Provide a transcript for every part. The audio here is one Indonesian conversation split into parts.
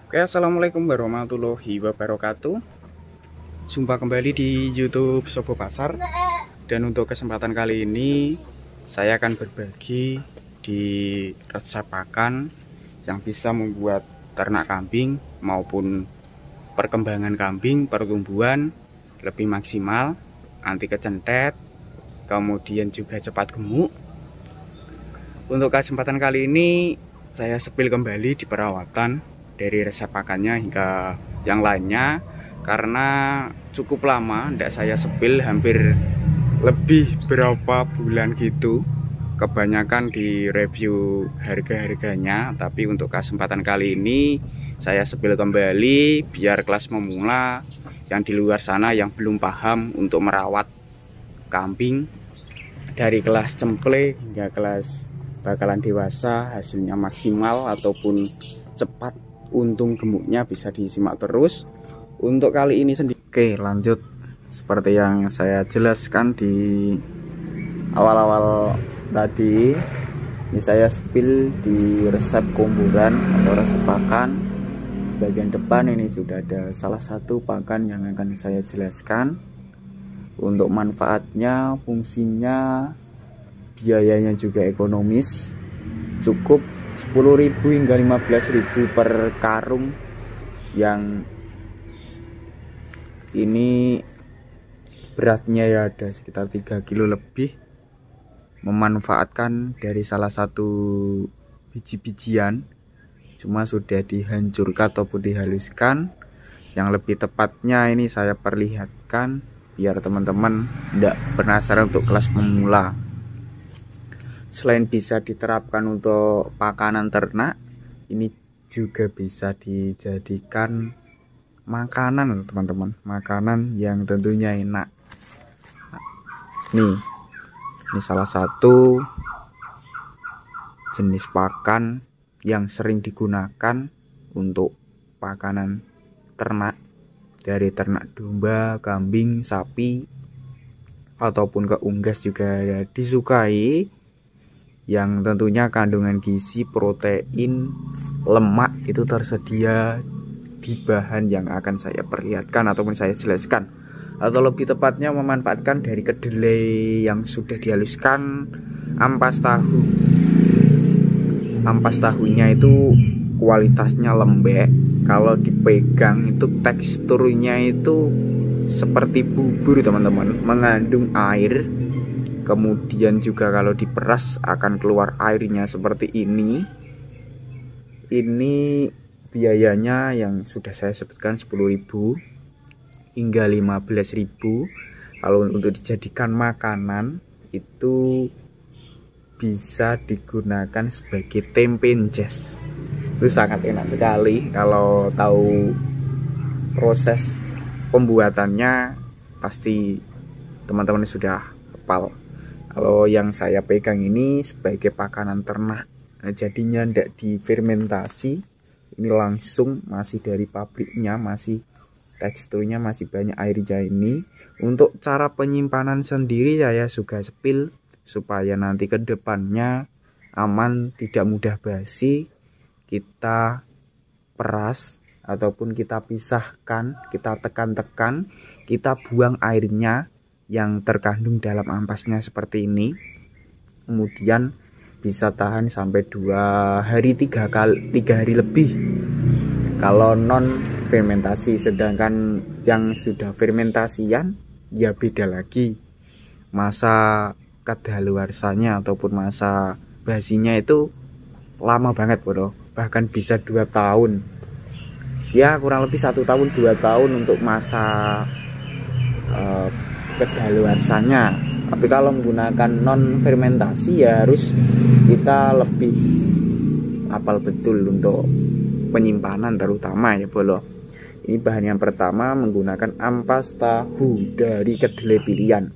Oke, assalamualaikum warahmatullahi wabarakatuh. Jumpa kembali di YouTube Sobo Pasar. Dan untuk kesempatan kali ini saya akan berbagi di resep pakan yang bisa membuat ternak kambing maupun perkembangan kambing, pertumbuhan lebih maksimal, anti kecentet, kemudian juga cepat gemuk. Untuk kesempatan kali ini saya sepil kembali di perawatan dari resep pakannya hingga yang lainnya, karena cukup lama tidak saya sepil, hampir lebih berapa bulan gitu. Kebanyakan di review harga-harganya, tapi untuk kesempatan kali ini saya sepil kembali biar kelas memula yang di luar sana yang belum paham untuk merawat kambing dari kelas cemple hingga kelas bakalan dewasa, hasilnya maksimal ataupun cepat, untung gemuknya, bisa disimak terus. Untuk kali ini sendiri, oke lanjut. Seperti yang saya jelaskan di awal-awal tadi, ini saya spill di resep kumpulan atau resep pakan. Bagian depan ini sudah ada salah satu pakan yang akan saya jelaskan. Untuk manfaatnya, fungsinya, biayanya juga ekonomis, cukup 10.000 hingga 15.000 per karung. Yang ini beratnya ya ada sekitar 3 kilo lebih, memanfaatkan dari salah satu biji-bijian, cuma sudah dihancurkan ataupun dihaluskan. Yang lebih tepatnya ini saya perlihatkan biar teman-teman tidak penasaran untuk kelas pemula. Selain bisa diterapkan untuk pakanan ternak, ini juga bisa dijadikan makanan teman-teman, makanan yang tentunya enak. Nih, ini salah satu jenis pakan yang sering digunakan untuk pakanan ternak, dari ternak domba, kambing, sapi, ataupun keunggas juga disukai, yang tentunya kandungan gizi, protein, lemak itu tersedia di bahan yang akan saya perlihatkan ataupun saya jelaskan. Atau lebih tepatnya memanfaatkan dari kedelai yang sudah dihaluskan, ampas tahu. Ampas tahunya itu kualitasnya lembek, kalau dipegang itu teksturnya itu seperti bubur teman-teman, mengandung air. Kemudian juga kalau diperas akan keluar airnya seperti ini. Ini biayanya yang sudah saya sebutkan 10.000 hingga 15.000. Kalau untuk dijadikan makanan itu bisa digunakan sebagai tempe jas. Itu sangat enak sekali. Kalau tahu proses pembuatannya pasti teman-teman sudah hafal. Kalau yang saya pegang ini sebagai pakanan ternak, jadinya tidak difermentasi, ini langsung masih dari pabriknya, masih teksturnya masih banyak airnya ini. Untuk cara penyimpanan sendiri saya juga sepil supaya nanti ke depannya aman, tidak mudah basi. Kita peras ataupun kita pisahkan, kita tekan-tekan, kita buang airnya yang terkandung dalam ampasnya seperti ini. Kemudian bisa tahan sampai 2 hari 3 hari lebih kalau non fermentasi. Sedangkan yang sudah fermentasian ya beda lagi, masa kadaluarsanya ataupun masa basinya itu lama banget bro, bahkan bisa 2 tahun ya, kurang lebih 1 tahun 2 tahun untuk masa kedaluarsanya. Tapi kalau menggunakan non fermentasi ya harus kita lebih hafal betul untuk penyimpanan terutama ya bolo. Ini bahan yang pertama menggunakan ampas tahu dari kedelai pilihan,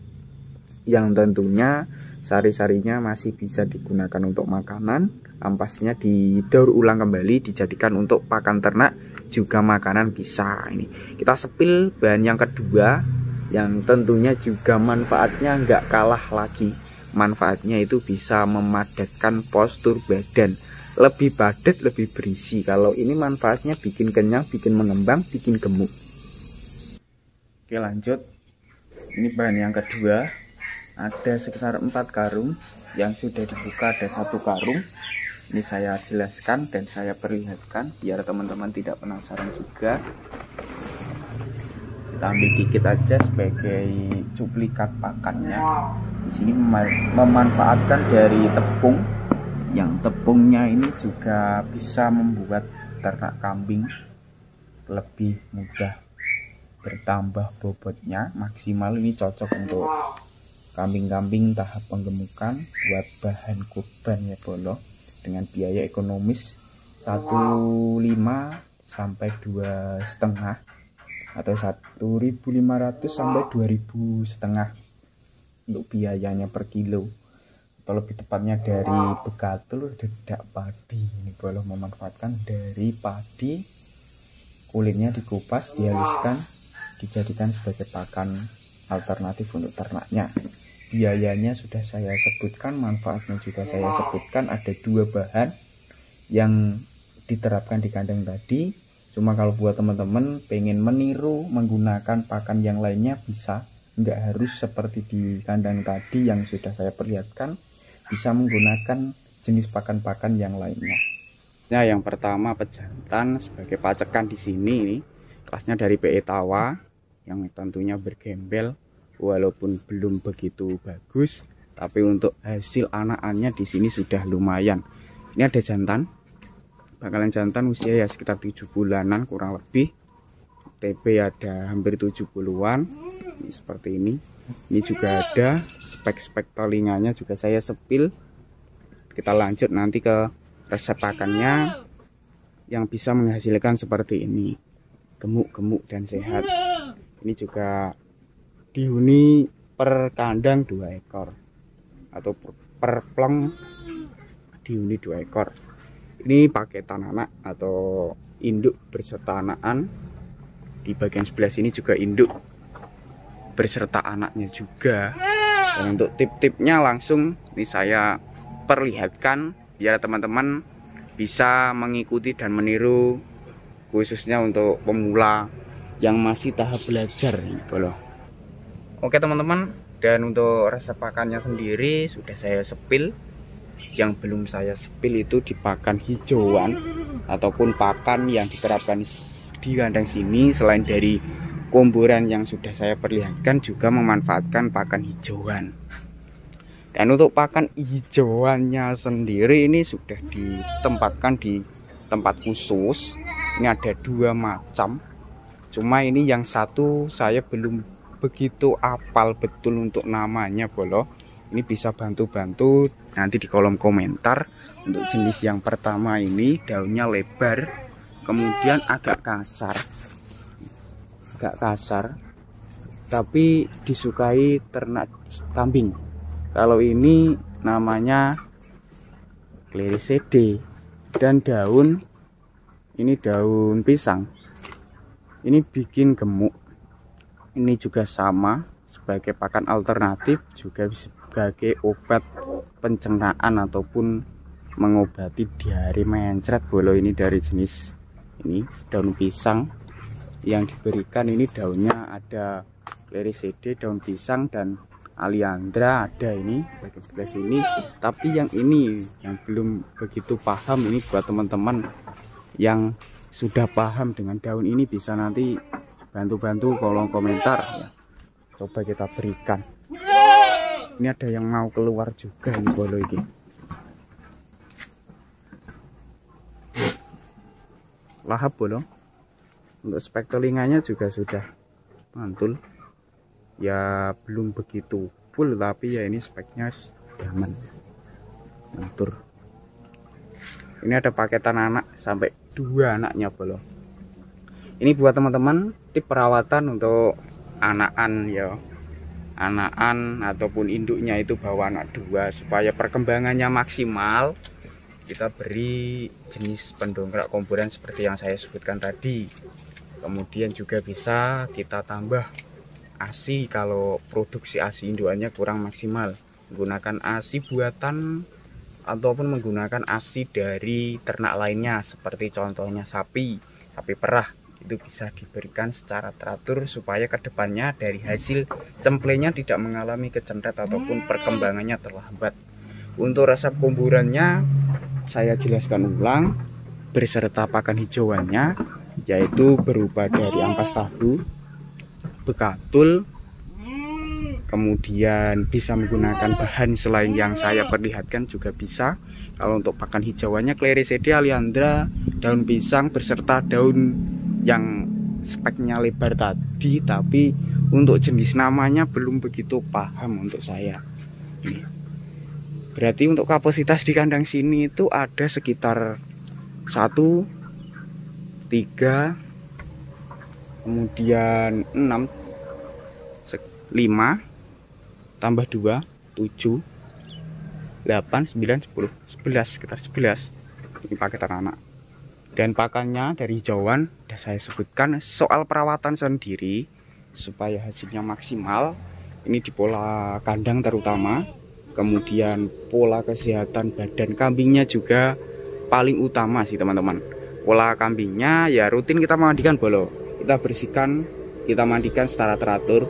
yang tentunya sari-sarinya masih bisa digunakan untuk makanan. Ampasnya didaur ulang kembali dijadikan untuk pakan ternak, juga makanan bisa. Ini kita sepil bahan yang kedua, yang tentunya juga manfaatnya nggak kalah lagi manfaatnya itu bisa memadatkan postur badan, lebih padat, lebih berisi. Kalau ini manfaatnya bikin kenyang, bikin mengembang, bikin gemuk. Oke, lanjut. Ini bahan yang kedua, ada sekitar 4 karung. Yang sudah dibuka ada 1 karung. Ini saya jelaskan dan saya perlihatkan biar teman-teman tidak penasaran juga. Kita ambil dikit aja sebagai cuplikan pakannya. Di sini memanfaatkan dari tepung, yang tepungnya ini juga bisa membuat ternak kambing lebih mudah bertambah bobotnya maksimal. Ini cocok untuk kambing-kambing tahap penggemukan buat bahan kurban ya bolo, dengan biaya ekonomis 1,5 sampai 2,5 atau 1.500 sampai 2.500 untuk biayanya per kilo, atau lebih tepatnya dari begatul dedak padi. Ini boleh memanfaatkan dari padi, kulitnya dikupas, dihaluskan, dijadikan sebagai pakan alternatif untuk ternaknya. Biayanya sudah saya sebutkan, manfaatnya juga saya sebutkan. Ada 2 bahan yang diterapkan di kandang tadi. Cuma kalau buat teman-teman pengen meniru menggunakan pakan yang lainnya bisa, nggak harus seperti di kandang tadi yang sudah saya perlihatkan, bisa menggunakan jenis pakan-pakan yang lainnya. Nah, yang pertama pejantan sebagai pacekan di sini, ini kelasnya dari PE Tawa yang tentunya bergembel, walaupun belum begitu bagus, tapi untuk hasil anakannya di sini sudah lumayan. Ini ada jantan, bakalan jantan usia ya sekitar 7 bulanan kurang lebih. TB ada hampir 70-an. Ini seperti ini. Ini juga ada spek-spek telinganya juga saya sepil. Kita lanjut nanti ke resep pakannya yang bisa menghasilkan seperti ini, gemuk-gemuk dan sehat. Ini juga dihuni per kandang 2 ekor atau per plong dihuni 2 ekor. Ini paketan anak atau induk berserta anakan. Di bagian sebelah sini juga induk berserta anaknya juga. Dan untuk tip-tipnya langsung ini saya perlihatkan biar teman-teman bisa mengikuti dan meniru, khususnya untuk pemula yang masih tahap belajar ini bolo. Oke teman-teman, dan untuk resep pakannya sendiri sudah saya sepil. Yang belum saya sepil itu di pakan hijauan ataupun pakan yang diterapkan di kandang sini. Selain dari komboran yang sudah saya perlihatkan, juga memanfaatkan pakan hijauan. Dan untuk pakan hijauannya sendiri ini sudah ditempatkan di tempat khusus. Ini ada 2 macam, cuma ini yang satu saya belum begitu apal betul untuk namanya bolo. Ini bisa bantu-bantu nanti di kolom komentar. Untuk jenis yang pertama ini daunnya lebar, kemudian agak kasar, tapi disukai ternak kambing. Kalau ini namanya Clerisede, dan daun ini daun pisang. Ini bikin gemuk. Ini juga sama sebagai pakan alternatif, juga sebagai obat pencernaan ataupun mengobati diare mencret bolo. Ini dari jenis ini daun pisang yang diberikan. Ini daunnya ada Clerisede, daun pisang, dan Aliandra ada ini bagian sebelah sini. Tapi yang ini yang belum begitu paham, ini buat teman-teman yang sudah paham dengan daun ini bisa nanti bantu-bantu kolom komentar ya. Coba kita berikan. Ini ada yang mau keluar juga ini bolo ini. Lahap bolo. Untuk spek telinganya juga sudah mantul. Ya belum begitu full, tapi ya ini speknya aman. Mantul. Ini ada paketan anak sampai 2 anaknya bolo. Ini buat teman-teman tip perawatan untuk anakan ya. Anakan ataupun induknya itu bawa anak 2 supaya perkembangannya maksimal. Kita beri jenis pendongkrak komboran seperti yang saya sebutkan tadi. Kemudian juga bisa kita tambah ASI kalau produksi ASI indukannya kurang maksimal. menggunakan ASI buatan ataupun menggunakan ASI dari ternak lainnya, seperti contohnya sapi perah, itu bisa diberikan secara teratur supaya kedepannya dari hasil cemplenya tidak mengalami kecentret ataupun perkembangannya terlambat. Untuk resep kuburannya saya jelaskan ulang beserta pakan hijauannya, yaitu berupa dari ampas tahu, bekatul, kemudian bisa menggunakan bahan selain yang saya perlihatkan juga bisa. Kalau untuk pakan hijauannya Clerecidea Alliandra, daun pisang beserta daun yang speknya lebar tadi, tapi untuk jenis namanya belum begitu paham untuk saya. Nih. Berarti untuk kapasitas di kandang sini itu ada sekitar 1, 3, kemudian 6, 5 tambah 2, 7, 8, 9, 10, 11, sekitar 11. Ini paket anak. Dan pakannya dari hijauan sudah saya sebutkan. Soal perawatan sendiri supaya hasilnya maksimal, ini di pola kandang terutama, kemudian pola kesehatan badan kambingnya juga paling utama sih teman-teman. Pola kambingnya ya rutin kita mandikan bolo, kita bersihkan, kita mandikan secara teratur.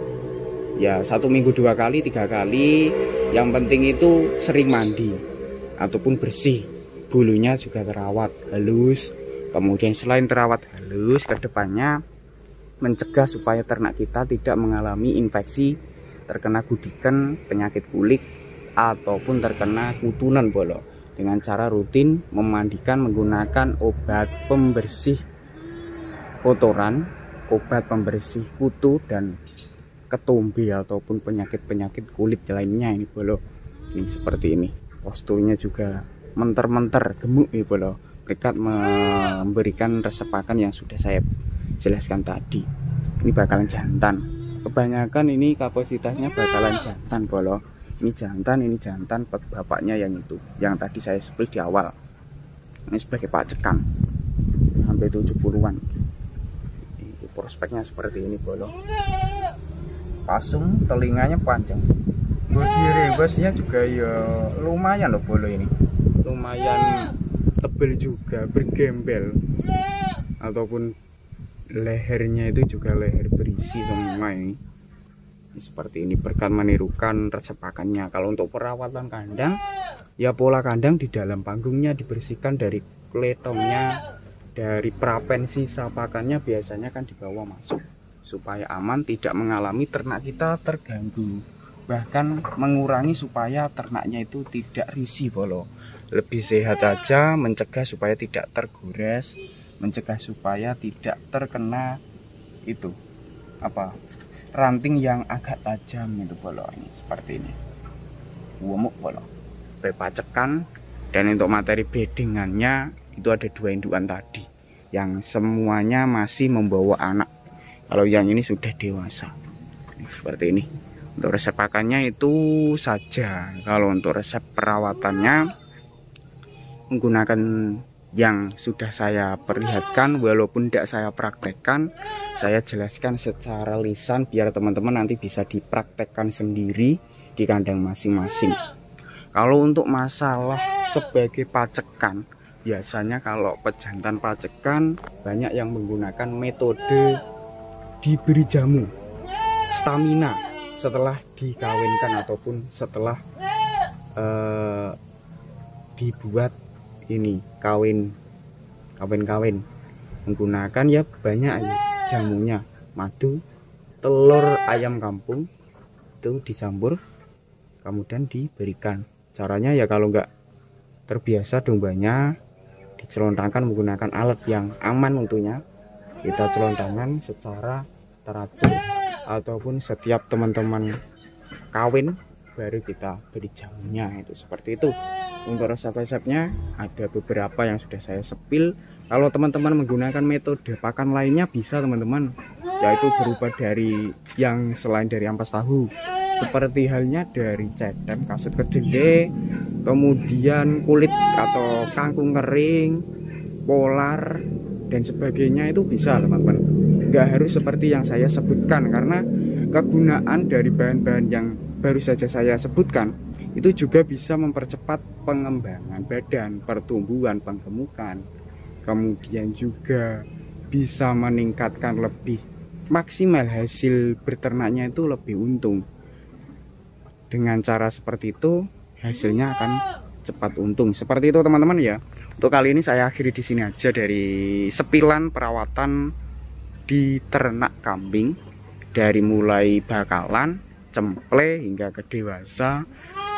Ya 1 minggu 2 kali 3 kali, yang penting itu sering mandi ataupun bersih, bulunya juga terawat halus. Kemudian selain terawat halus, kedepannya mencegah supaya ternak kita tidak mengalami infeksi, terkena gudikan, penyakit kulit ataupun terkena kutunan bolo, dengan cara rutin memandikan menggunakan obat pembersih kotoran, obat pembersih kutu dan ketombe ataupun penyakit-penyakit kulit lainnya ini bolo. Ini seperti ini, posturnya juga menter-menter gemuk nih bolo, berkat memberikan resep pakan yang sudah saya jelaskan tadi. Ini bakalan jantan, kebanyakan ini kapasitasnya bakalan jantan bolo. Ini jantan bapaknya yang itu, yang tadi saya spill di awal. Ini sebagai pacekan sampai 70-an. Ini prospeknya seperti ini bolo. Pasung, telinganya panjang, bodi rebasnya juga ya lumayan loh bolo ini, lumayan tebal juga, bergembel, ataupun lehernya itu juga leher berisi semua ini. Seperti ini berkat menirukan resep pakannya. Kalau untuk perawatan kandang ya pola kandang di dalam panggungnya dibersihkan dari kletongnya, dari prapen sisa pakannya biasanya kan dibawa masuk supaya aman, tidak mengalami ternak kita terganggu, bahkan mengurangi supaya ternaknya itu tidak risih bolo. Lebih sehat aja, mencegah supaya tidak tergores, mencegah supaya tidak terkena itu apa ranting yang agak tajam itu bolo. Ini seperti ini, wumuk bolo, pepacekan. Dan untuk materi beddingannya itu ada 2 indukan tadi yang semuanya masih membawa anak. Kalau yang ini sudah dewasa. Seperti ini. Untuk resep pakannya itu saja. Kalau untuk resep perawatannya menggunakan yang sudah saya perlihatkan, walaupun tidak saya praktekkan, saya jelaskan secara lisan biar teman-teman nanti bisa dipraktekkan sendiri di kandang masing-masing. Kalau untuk masalah sebagai pacekan, biasanya kalau pejantan pacekan banyak yang menggunakan metode diberi jamu stamina setelah dikawinkan ataupun setelah dibuat ini kawin menggunakan ya banyak jamunya, madu, telur ayam kampung itu dicampur kemudian diberikan. Caranya ya kalau enggak terbiasa dombanya dicelontangkan menggunakan alat yang aman tentunya, kita celontangan secara teratur ataupun setiap teman-teman kawin baru kita beri jamunya, itu seperti itu. Untuk resep-resepnya ada beberapa yang sudah saya spill. Kalau teman-teman menggunakan metode pakan lainnya bisa teman-teman, yaitu berupa dari yang selain dari ampas tahu, seperti halnya dari cetem, kasut kedelai, kemudian kulit atau kangkung kering, polar dan sebagainya, itu bisa teman-teman. Nggak harus seperti yang saya sebutkan, karena kegunaan dari bahan-bahan yang baru saja saya sebutkan itu juga bisa mempercepat pengembangan badan, pertumbuhan, penggemukan. Kemudian juga bisa meningkatkan lebih maksimal hasil beternaknya itu lebih untung. Dengan cara seperti itu hasilnya akan cepat untung. Seperti itu teman-teman ya. Untuk kali ini saya akhiri di sini aja dari sepilan perawatan di ternak kambing, dari mulai bakalan, cemple hingga ke dewasa,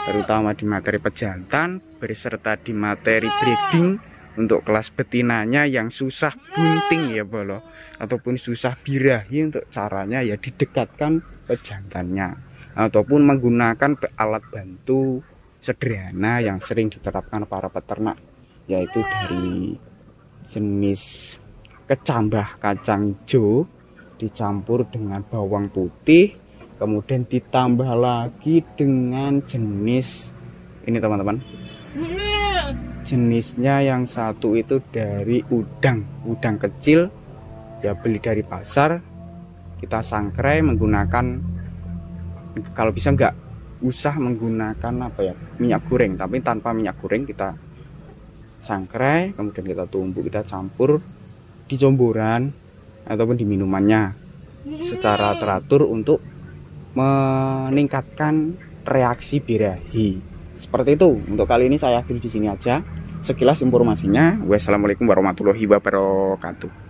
terutama di materi pejantan beserta di materi breeding untuk kelas betinanya yang susah bunting ya bolo, ataupun susah birahi. Untuk caranya ya didekatkan pejantannya ataupun menggunakan alat bantu sederhana yang sering diterapkan para peternak, yaitu dari jenis kecambah kacang hijau dicampur dengan bawang putih, kemudian ditambah lagi dengan jenis ini teman-teman, jenisnya yang satu itu dari udang kecil ya, beli dari pasar, kita sangkrai menggunakan, kalau bisa enggak usah menggunakan minyak goreng, tapi tanpa minyak goreng kita sangkrai, kemudian kita tumbuk, kita campur di comboran ataupun di minumannya secara teratur untuk meningkatkan reaksi birahi. Seperti itu. Untuk kali ini saya akhiri di sini aja. Sekilas informasinya. Wassalamualaikum warahmatullahi wabarakatuh.